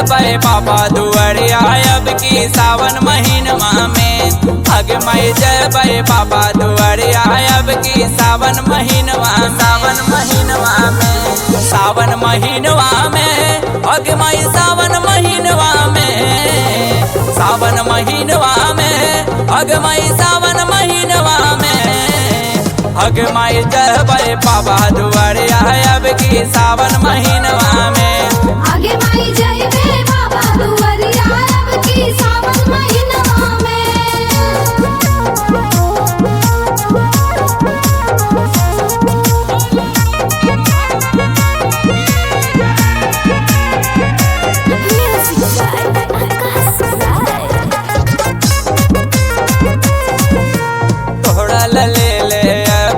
जबे बाबा दुआरिया अब की सावन महीनवा में। अग माई जबे बाबा दुआरिया अब की सावन महीनवा में। सावन महीनवा में अग माई सावन महीनवा में। सावन महीनवा में अग माई सावन महीनवा में। अग माई जबे बाबा दुआरिया अब की सावन महीनवा में। आगे माई जयबे बाबा दुआरिया अब की सावन महीनवा में। तोहरा ले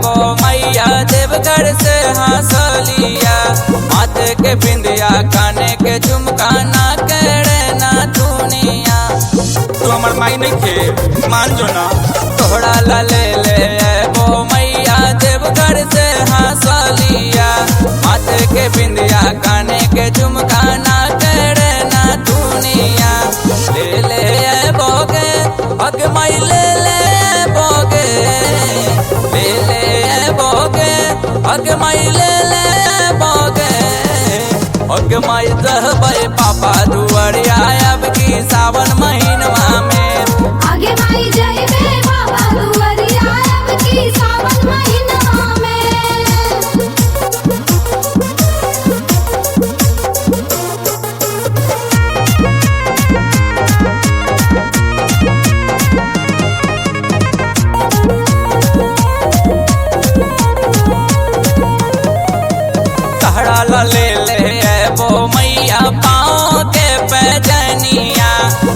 वो मैया देवघर से हंसलिया। माथे के बिंदिया काने के झुमका ना करे ना दुनिया। तू हमर माई नहीं खे मान जो ना। तोहरा ले वो मैया देवघर से हंसलिया। माथे के बिंदिया काने के झुमका ना करे ना दुनिया। ले बोगे अग माई ले बोगे बोगे अग माई ले बोगे। अग माई जबे बाबा दुआरिया अब की सावन महीनवा में। आगे माई जयबे बाबा दुआरिया अब की सावन महीनवा में। तहरा ले वो मैया पाँव के पैजनिया।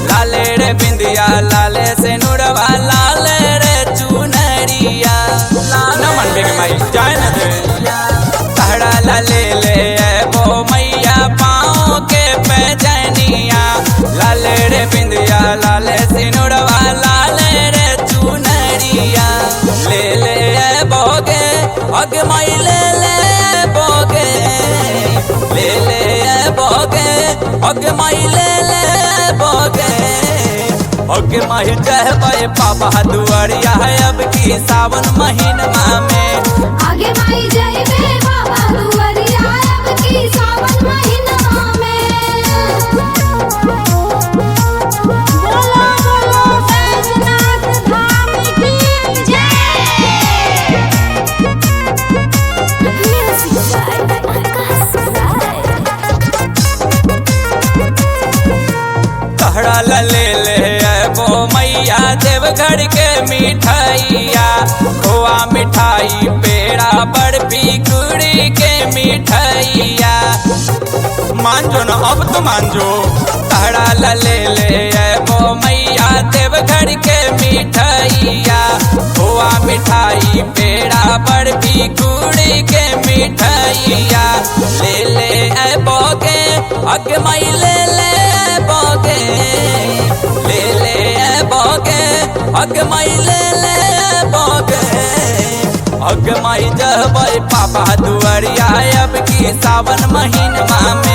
लाले रे बिंदिया लाले से नुरवा लाले रे चुनरिया। न मन बेग माई जाए न दे। तहरा ले वो मैया पाँव के पैजनिया। लाले रे बिंदिया लाले से नुरवा लाले रे चुनरिया। ले बोगे अग माई ले बोगे। ले बोगे अग माई ले बोगे। अग माई जबे बाबा दुआरिया अब की सावन महीनवा में। आगे माई जयबे बाबा दुआरिया अब की सावन महीनवा में। बोलो बोलो बैजनाथ धाम की जय। तहरा ले वो मैया देवघर के मिठाइया। खोआ मिठाई पेड़ा बर्फी गुड़ी के मिठाइया। मान जो ना अब तो मान जो। तहरा ले वो मैया देवघर के मिठाइया। खोआ मिठाई पेड़ा बर्फी गुड़ी के मिठाइया। ले बोगे अग माई ले बोगे। ले बोगे अग माई ले बोगे। अग माई जबे बाबा दुआरिया अब की सावन महीनवा में।